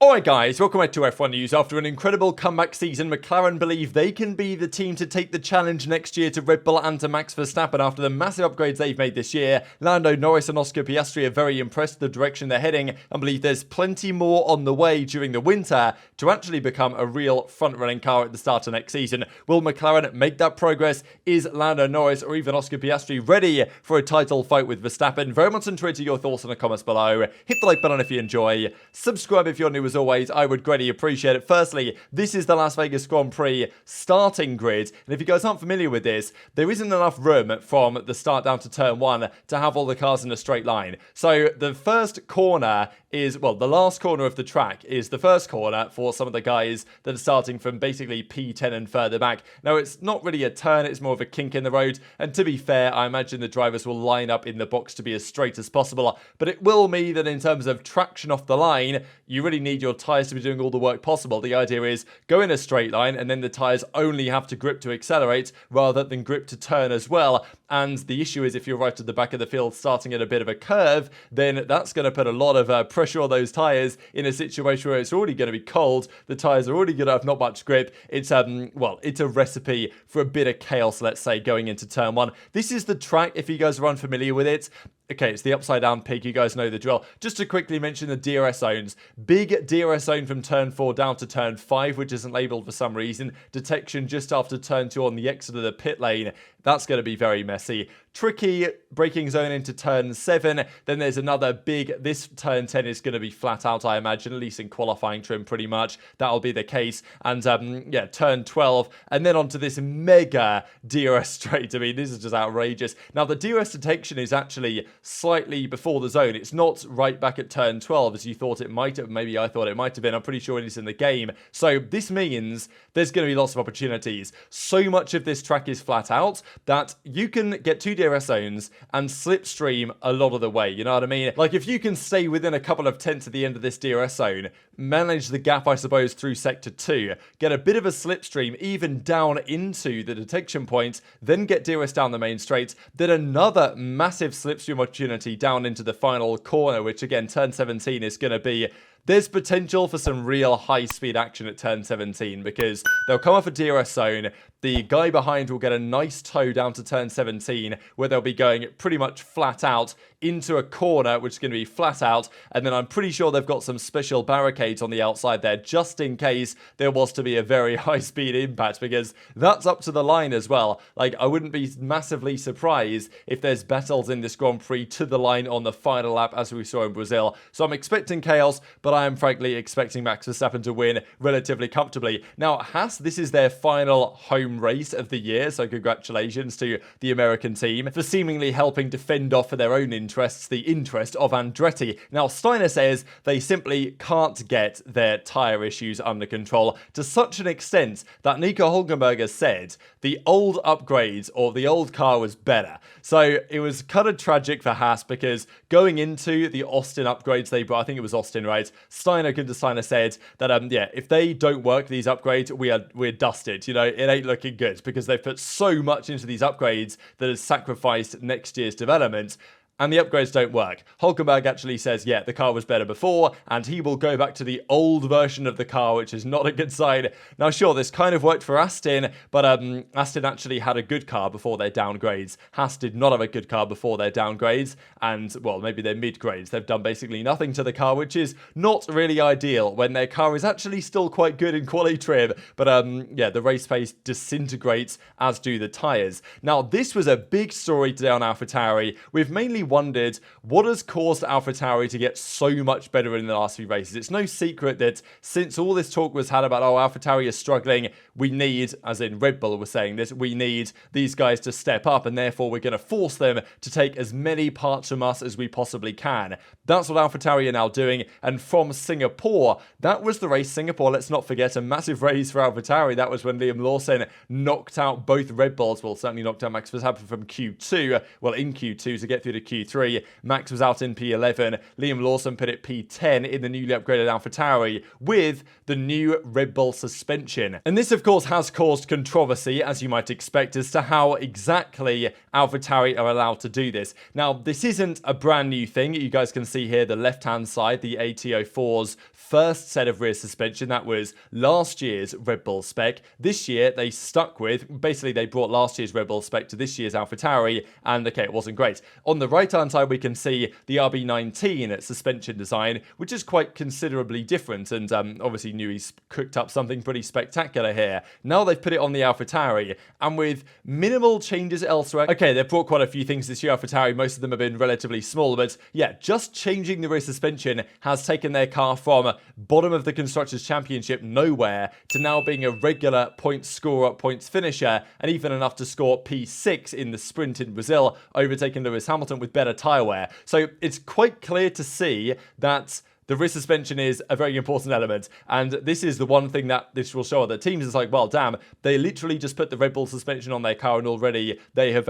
Alright guys, welcome back to F1 News. After an incredible comeback season, McLaren believe they can be the team to take the challenge next year to Red Bull and to Max Verstappen after the massive upgrades they've made this year. Lando, Norris and Piastri are very impressed with the direction they're heading and believe there's plenty more on the way during the winter to actually become a real front-running car at the start of next season. Will McLaren make that progress? Is Lando, Norris or even Piastri ready for a title fight with Verstappen? Very much interested in your thoughts in the comments below. Hit the like button if you enjoy. Subscribe if you're new as always. I would greatly appreciate it. Firstly, this is the Las Vegas Grand Prix starting grid. And if you guys aren't familiar with this, there isn't enough room from the start down to turn 1 to have all the cars in a straight line. So the first corner is, well, the last corner of the track is the first corner for some of the guys that are starting from basically P10 and further back. Now, it's not really a turn, it's more of a kink in the road. And to be fair, I imagine the drivers will line up in the box to be as straight as possible. But it will mean that in terms of traction off the line, you really need your tyres to be doing all the work possible. The idea is go in a straight line and then the tyres only have to grip to accelerate rather than grip to turn as well. And the issue is if you're right at the back of the field starting at a bit of a curve, then that's going to put a lot of pressure on those tyres in a situation where it's already going to be cold. The tyres are already going to have not much grip. It's well, it's a recipe for a bit of chaos, let's say, going into turn 1. This is the track, if you guys are unfamiliar with it. Okay, it's the upside down pig, you guys know the drill. Just to quickly mention the DRS zones. Big DRS zone from turn 4 down to turn 5, which isn't labelled for some reason. Detection just after turn 2 on the exit of the pit lane. That's going to be very messy. Tricky braking zone into turn 7. Then there's another big, this turn 10 is going to be flat out, I imagine, at least in qualifying trim pretty much. That'll be the case. And yeah, turn 12. And then onto this mega DRS straight. I mean, this is just outrageous. Now, the DRS detection is actually slightly before the zone. It's not right back at turn 12 as you thought it might have. Maybe I thought it might have been. I'm pretty sure it is in the game. So this means there's going to be lots of opportunities. So much of this track is flat out that you can get 2 DRS zones and slipstream a lot of the way. You know what I mean? Like if you can stay within a couple of tenths at the end of this DRS zone, manage the gap, I suppose, through sector 2, get a bit of a slipstream even down into the detection point, then get DRS down the main straight, then another massive slipstream opportunity down into the final corner, which again, turn 17 is going to be... There's potential for some real high-speed action at turn 17 because they'll come off a DRS zone. The guy behind will get a nice toe down to turn 17 where they'll be going pretty much flat out into a corner, which is going to be flat out. And then I'm pretty sure they've got some special barricades on the outside there just in case there was to be a very high-speed impact because that's up to the line as well. Like, I wouldn't be massively surprised if there's battles in this Grand Prix to the line on the final lap as we saw in Brazil. So I'm expecting chaos, but I am frankly expecting Max Verstappen to win relatively comfortably. Now, Haas, this is their final home race of the year, so congratulations to the American team for seemingly helping to fend off for their own interests the interest of Andretti. Now, Steiner says they simply can't get their tyre issues under control to such an extent that Nico Hülkenberg said the old upgrades or the old car was better. So it was kind of tragic for Haas because going into the Austin upgrades they brought, I think it was Austin, right? Steiner said that yeah, if they don't work these upgrades, we're dusted. You know, it ain't looking good because they've put so much into these upgrades that has sacrificed next year's development. And the upgrades don't work. Hülkenberg actually says, yeah, the car was better before, and he will go back to the old version of the car, which is not a good sign. Now, sure, this kind of worked for Aston, but Aston actually had a good car before their downgrades. Haas did not have a good car before their downgrades, and, well, maybe their mid-grades. They've done basically nothing to the car, which is not really ideal when their car is actually still quite good in quali trim. But, yeah, the race pace disintegrates, as do the tyres. Now, this was a big story today on AlphaTauri. We've mainly wondered what has caused AlphaTauri to get so much better in the last few races. It's no secret that since all this talk was had about, oh, AlphaTauri is struggling, we need, as in Red Bull was saying this, we need these guys to step up and therefore we're going to force them to take as many parts from us as we possibly can. That's what AlphaTauri are now doing, and from Singapore, that was the race. Singapore, let's not forget, a massive race for AlphaTauri. That was when Liam Lawson knocked out both Red Bulls, well, certainly knocked out Max Verstappen from Q2, well, in Q2 to get through to Q3. Q3. Max was out in P11. Liam Lawson put it P10 in the newly upgraded AlphaTauri with the new Red Bull suspension. And this, of course, has caused controversy, as you might expect, as to how exactly AlphaTauri are allowed to do this. Now, this isn't a brand new thing. You guys can see here the left-hand side, the AT04's first set of rear suspension. That was last year's Red Bull spec. This year, they stuck with, basically, they brought last year's Red Bull spec to this year's AlphaTauri, and okay, it wasn't great. On the right-hand side, we can see the RB19 suspension design, which is quite considerably different, and obviously Nui's cooked up something pretty spectacular here. Now they've put it on the AlphaTauri, and with minimal changes elsewhere. Okay, they've brought quite a few things this year, AlphaTauri. Most of them have been relatively small, but yeah, just changing the rear suspension has taken their car from bottom of the Constructors' Championship nowhere to now being a regular points scorer, points finisher, and even enough to score P6 in the sprint in Brazil, overtaking Lewis Hamilton with better tyre wear. So it's quite clear to see that the rear suspension is a very important element, and this is the one thing that this will show other teams. It's like, well, damn, they literally just put the Red Bull suspension on their car, and already they have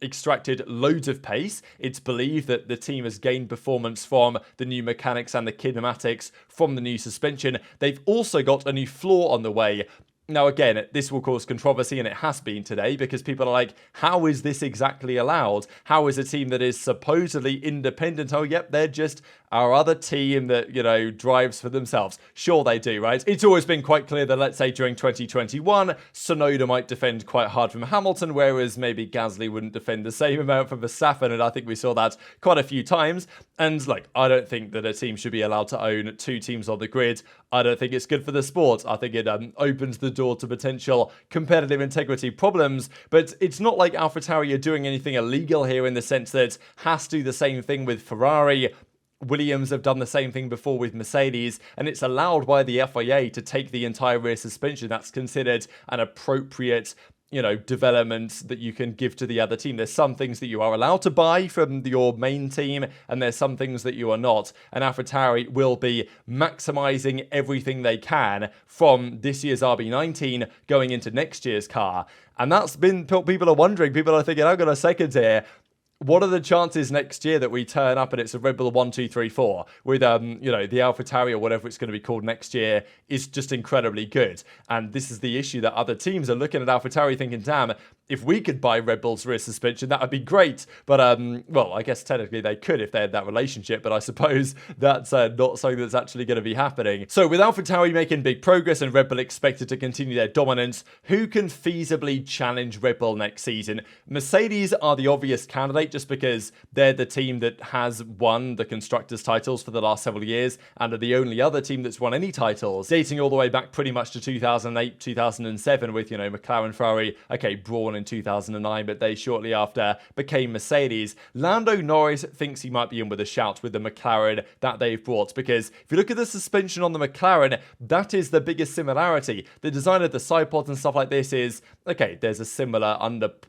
extracted loads of pace. It's believed that the team has gained performance from the new mechanics and the kinematics from the new suspension. They've also got a new floor on the way. Now, again, this will cause controversy, and it has been today, because people are like, how is this exactly allowed? How is a team that is supposedly independent? Oh, yep, they're just our other team that, you know, drives for themselves. Sure, they do, right? It's always been quite clear that, let's say, during 2021, Tsunoda might defend quite hard from Hamilton, whereas maybe Gasly wouldn't defend the same amount from Verstappen, and I think we saw that quite a few times. And, like, I don't think that a team should be allowed to own two teams on the grid. I don't think it's good for the sport. I think it opens the door to potential competitive integrity problems, but it's not like AlphaTauri are doing anything illegal here, in the sense that Haas do the same thing with Ferrari. Williams have done the same thing before with Mercedes, and it's allowed by the FIA to take the entire rear suspension. That's considered an appropriate, you know, development that you can give to the other team. There's some things that you are allowed to buy from your main team, and there's some things that you are not. And AlphaTauri will be maximizing everything they can from this year's RB19 going into next year's car. And that's been, people are wondering, people are thinking, I've got a second here. What are the chances next year that we turn up and it's a Red Bull 1, 2, 3, 4 with, you know, the AlphaTauri or whatever it's going to be called next year is just incredibly good. And this is the issue, that other teams are looking at AlphaTauri thinking, damn, if we could buy Red Bull's rear suspension, that would be great. But, well, I guess technically they could if they had that relationship, but I suppose that's not something that's actually going to be happening. So with AlphaTauri making big progress and Red Bull expected to continue their dominance, who can feasibly challenge Red Bull next season? Mercedes are the obvious candidate, just because they're the team that has won the Constructors' titles for the last several years, and are the only other team that's won any titles, dating all the way back pretty much to 2008, 2007 with, you know, McLaren, Ferrari, okay, Brawn in 2009, but they shortly after became Mercedes. Lando Norris thinks he might be in with a shout with the McLaren that they've brought, because if you look at the suspension on the McLaren, that is the biggest similarity. The design of the side pods and stuff like this is, okay, there's a similar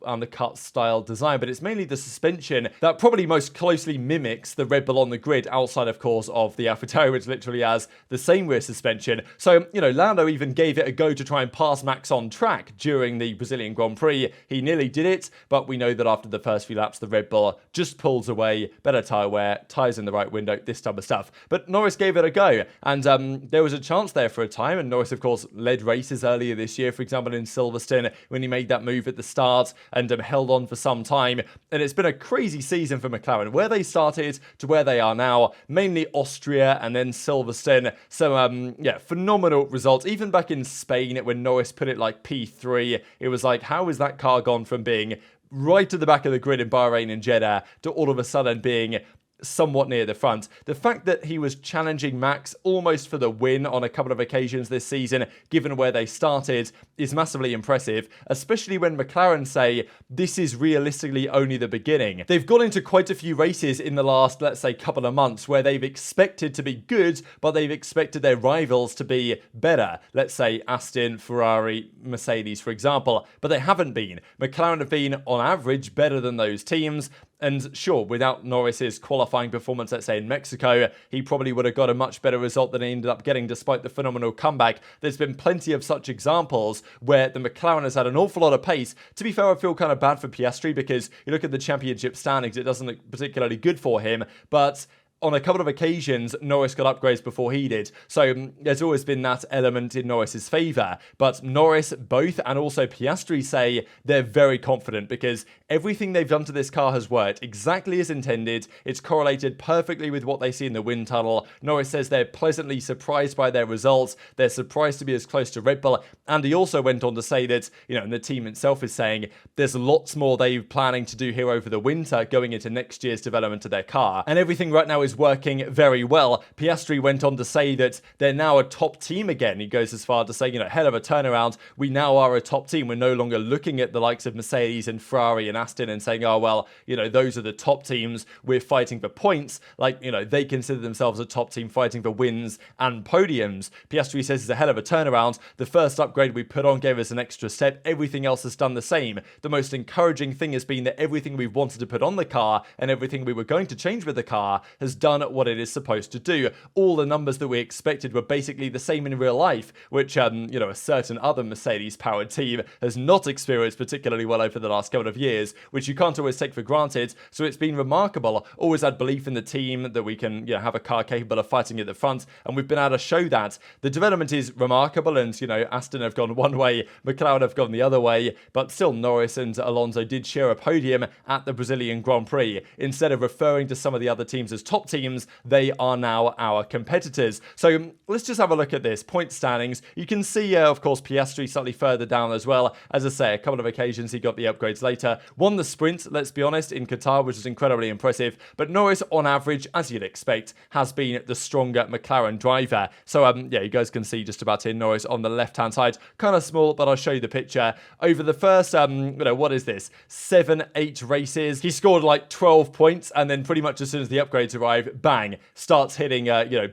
undercut style design, but it's mainly the suspension that probably most closely mimics the Red Bull on the grid, outside, of course, of the AlphaTauri, which literally has the same rear suspension. So, you know, Lando even gave it a go to try and pass Max on track during the Brazilian Grand Prix. He nearly did it, but we know that after the first few laps, the Red Bull just pulls away, better tyre wear, tyres in the right window, this type of stuff. But Norris gave it a go, and there was a chance there for a time, and Norris, of course, led races earlier this year, for example, in Silverstone, when he made that move at the start, and held on for some time, and it's been a crazy season for McLaren, where they started to where they are now, mainly Austria and then Silverstone. So, yeah, phenomenal results. Even back in Spain, when Norris put it like P3, it was like, how is that car gone from being right at the back of the grid in Bahrain and Jeddah to all of a sudden being somewhat near the front? The fact that he was challenging Max almost for the win on a couple of occasions this season, given where they started, is massively impressive, especially when McLaren say this is realistically only the beginning. They've got into quite a few races in the last, let's say, couple of months where they've expected to be good, but they've expected their rivals to be better. Let's say Aston, Ferrari, Mercedes, for example, but they haven't been. McLaren have been, on average, better than those teams, And sure, without Norris's qualifying performance, let's say in Mexico, he probably would have got a much better result than he ended up getting despite the phenomenal comeback. There's been plenty of such examples where the McLaren has had an awful lot of pace. To be fair, I feel kind of bad for Piastri because you look at the championship standings, it doesn't look particularly good for him, but on a couple of occasions, Norris got upgrades before he did. So there's always been that element in Norris's favour. But Norris, both, and also Piastri say they're very confident because everything they've done to this car has worked exactly as intended. It's correlated perfectly with what they see in the wind tunnel. Norris says they're pleasantly surprised by their results. They're surprised to be as close to Red Bull. And he also went on to say that, and the team itself is saying there's lots more they're planning to do here over the winter going into next year's development of their car. And everything right now is working very well. Piastri went on to say that they're now a top team again. He goes as far to say, hell of a turnaround. We now are a top team. We're no longer looking at the likes of Mercedes and Ferrari and Aston and saying, oh, well, those are the top teams. We're fighting for points. They consider themselves a top team fighting for wins and podiums. Piastri says it's a hell of a turnaround. The first upgrade we put on gave us an extra step. Everything else has done the same. The most encouraging thing has been that everything we've wanted to put on the car and everything we were going to change with the car has done what it is supposed to do. All the numbers that we expected were basically the same in real life, which, a certain other Mercedes-powered team has not experienced particularly well over the last couple of years, which you can't always take for granted. So it's been remarkable. Always had belief in the team that we can, have a car capable of fighting at the front, and we've been able to show that. The development is remarkable, and, Aston have gone one way, McLaren have gone the other way, but still Norris and Alonso did share a podium at the Brazilian Grand Prix. Instead of referring to some of the other teams as top teams, they are now our competitors. So let's just have a look at this. Point standings. You can see, of course, Piastri slightly further down as well. As I say, a couple of occasions he got the upgrades later. Won the sprint, let's be honest, in Qatar, which is incredibly impressive. But Norris, on average, as you'd expect, has been the stronger McLaren driver. So, you guys can see just about here Norris on the left-hand side. Kind of small, but I'll show you the picture. Over the first, what is this? 7-8 races. He scored like 12 points, and then pretty much as soon as the upgrades arrive, bang, starts hitting,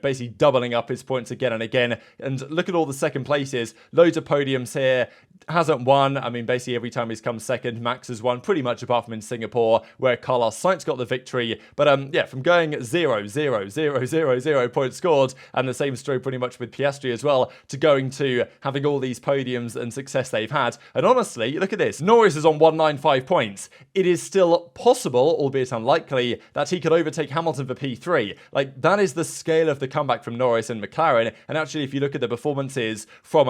basically doubling up his points again and again. And look at all the second places. Loads of podiums here. Hasn't won. I mean, basically every time he's come second, Max has won, pretty much apart from in Singapore, where Carlos Sainz got the victory. But from going 0, 0, 0, 0, 0 points scored, and the same story pretty much with Piastri as well, to going to having all these podiums and success they've had. And honestly, look at this. Norris is on 195 points. It is still possible, albeit unlikely, that he could overtake Hamilton for P3. That is the scale of the comeback from Norris and McLaren. And actually, if you look at the performances from,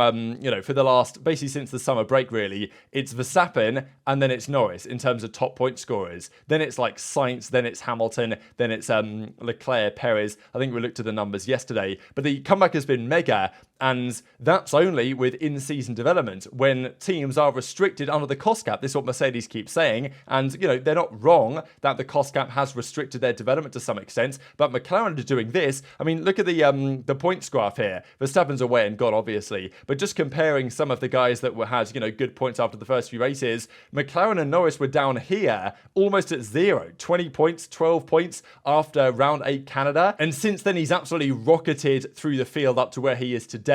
for the last, basically since the summer break, really, it's Verstappen and then it's Norris in terms of top point scorers. Then it's like Sainz, then it's Hamilton, then it's Leclerc, Perez. I think we looked at the numbers yesterday. But the comeback has been mega, and that's only with in-season development when teams are restricted under the cost cap. This is what Mercedes keeps saying, and they're not wrong that the cost cap has restricted their development to some extent, but McLaren are doing this. I mean, look at the points graph here. Verstappen's away and gone, obviously, but just comparing some of the guys that had good points after the first few races, McLaren and Norris were down here almost at 0, 20 points, 12 points after round 8 Canada, and since then he's absolutely rocketed through the field up to where he is today.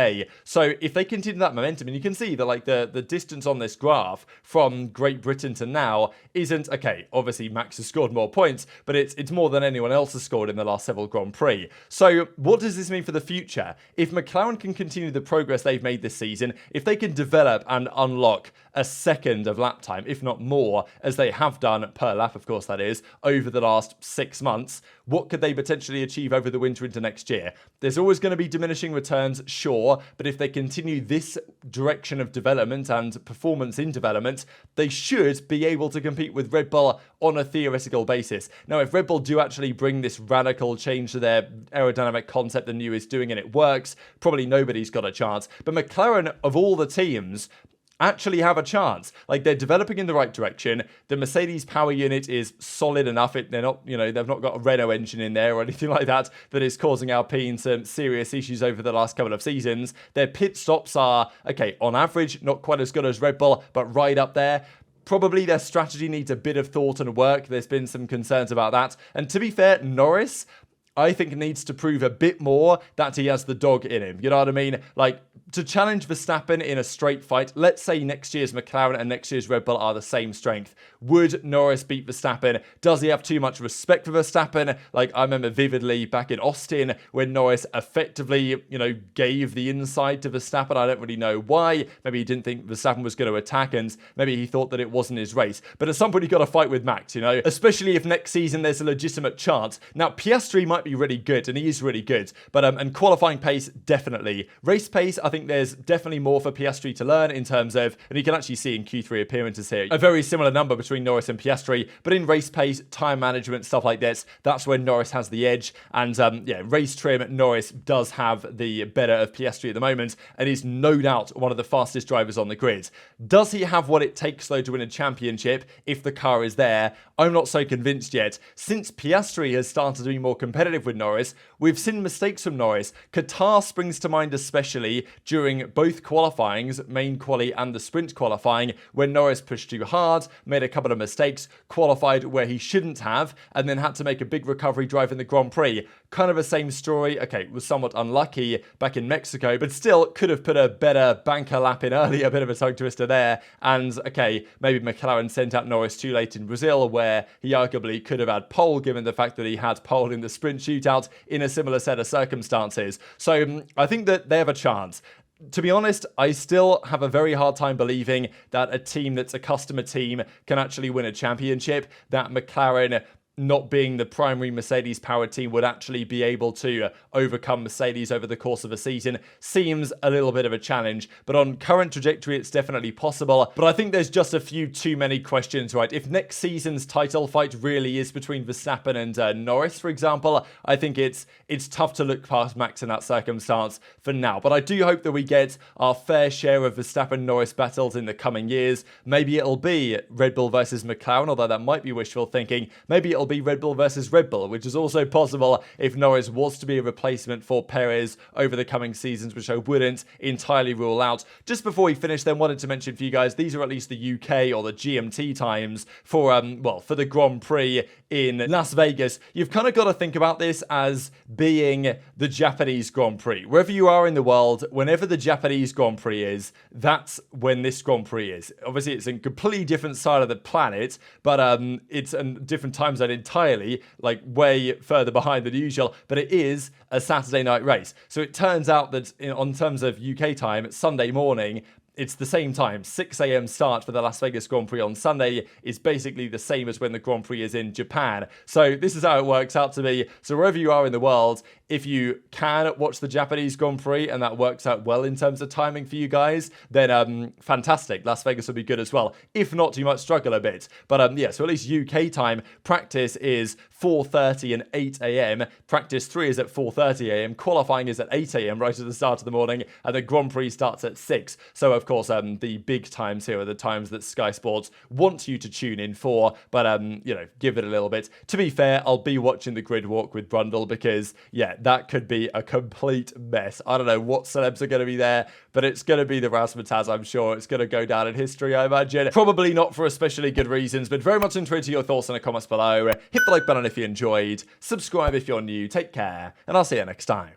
So if they continue that momentum, and you can see that the distance on this graph from Great Britain to now isn't, okay, obviously Max has scored more points, but it's more than anyone else has scored in the last several Grand Prix. So what does this mean for the future? If McLaren can continue the progress they've made this season, if they can develop and unlock a second of lap time, if not more, as they have done per lap, of course that is, over the last 6 months, what could they potentially achieve over the winter into next year? There's always going to be diminishing returns, sure, but if they continue this direction of development and performance in development, they should be able to compete with Red Bull on a theoretical basis. Now, if Red Bull do actually bring this radical change to their aerodynamic concept the new is doing and it works, probably nobody's got a chance. But McLaren, of all the teams, actually have a chance. They're developing in the right direction. The Mercedes power unit is solid enough. They're not, they've not got a Renault engine in there or anything like that is causing Alpine some serious issues over the last couple of seasons. Their pit stops are, okay, on average, not quite as good as Red Bull, but right up there. Probably their strategy needs a bit of thought and work. There's been some concerns about that. And to be fair, Norris, I think, needs to prove a bit more that he has the dog in him. You know what I mean? To challenge Verstappen in a straight fight, let's say next year's McLaren and next year's Red Bull are the same strength. Would Norris beat Verstappen? Does he have too much respect for Verstappen? Like, I remember vividly back in Austin when Norris effectively, gave the inside to Verstappen. I don't really know why. Maybe he didn't think Verstappen was going to attack, and maybe he thought that it wasn't his race. But at some point, you've got to fight with Max, especially if next season there's a legitimate chance. Now, Piastri might be really good, and he is really good, but and qualifying pace, definitely. Race pace, I think there's definitely more for Piastri to learn in terms of, and you can actually see in Q3 appearances here, a very similar number between Norris and Piastri, but in race pace, time management, stuff like this, that's where Norris has the edge, and race trim, Norris does have the better of Piastri at the moment, and is no doubt one of the fastest drivers on the grid. Does he have what it takes, though, to win a championship if the car is there? I'm not so convinced yet. Since Piastri has started to be more competitive with Norris, we've seen mistakes from Norris. Qatar springs to mind especially during both qualifyings, main quali and the sprint qualifying, when Norris pushed too hard, made a couple of mistakes, qualified where he shouldn't have, and then had to make a big recovery drive in the Grand Prix. Kind of the same story. Okay, was somewhat unlucky back in Mexico, but still could have put a better banker lap in earlier, a bit of a tongue twister there. And okay, maybe McLaren sent out Norris too late in Brazil, where he arguably could have had pole, given the fact that he had pole in the sprint shootout in a similar set of circumstances. So I think that they have a chance. To be honest, I still have a very hard time believing that a team that's a customer team can actually win a championship, that McLaren, not being the primary Mercedes powered team, would actually be able to overcome Mercedes over the course of a season. Seems a little bit of a challenge, but on current trajectory, it's definitely possible. But I think there's just a few too many questions, right? If next season's title fight really is between Verstappen and Norris, for example, I think it's tough to look past Max in that circumstance for now. But I do hope that we get our fair share of Verstappen-Norris battles in the coming years. Maybe it'll be Red Bull versus McLaren, although that might be wishful thinking. Maybe it'll be Red Bull versus Red Bull, which is also possible if Norris was to be a replacement for Perez over the coming seasons, which I wouldn't entirely rule out. Just before we finish, then, wanted to mention for you guys, these are at least the UK or the GMT times for the Grand Prix in Las Vegas. You've kind of got to think about this as being the Japanese Grand Prix. Wherever you are in the world, whenever the Japanese Grand Prix is, that's when this Grand Prix is. Obviously, it's a completely different side of the planet, but it's a different time zone entirely, like way further behind than usual, but it is a Saturday night race. So it turns out that on terms of UK time, Sunday morning, it's the same time. 6 a.m. start for the Las Vegas Grand Prix on Sunday is basically the same as when the Grand Prix is in Japan. So this is how it works out to be. So wherever you are in the world, if you can watch the Japanese Grand Prix and that works out well in terms of timing for you guys, then fantastic. Las Vegas will be good as well. If not, you might struggle a bit. But so at least UK time, practice is 4:30 and 8 a.m. Practice 3 is at 4:30 a.m. Qualifying is at 8 a.m. right at the start of the morning, and the Grand Prix starts at 6. So of course, the big times here are the times that Sky Sports want you to tune in for, but give it a little bit. To be fair, I'll be watching the grid walk with Brundle because, that could be a complete mess. I don't know what celebs are going to be there, but it's going to be the Razzmatazz, I'm sure. It's going to go down in history, I imagine. Probably not for especially good reasons, but very much interested in your thoughts in the comments below. Hit the like button if you enjoyed. Subscribe if you're new. Take care, and I'll see you next time.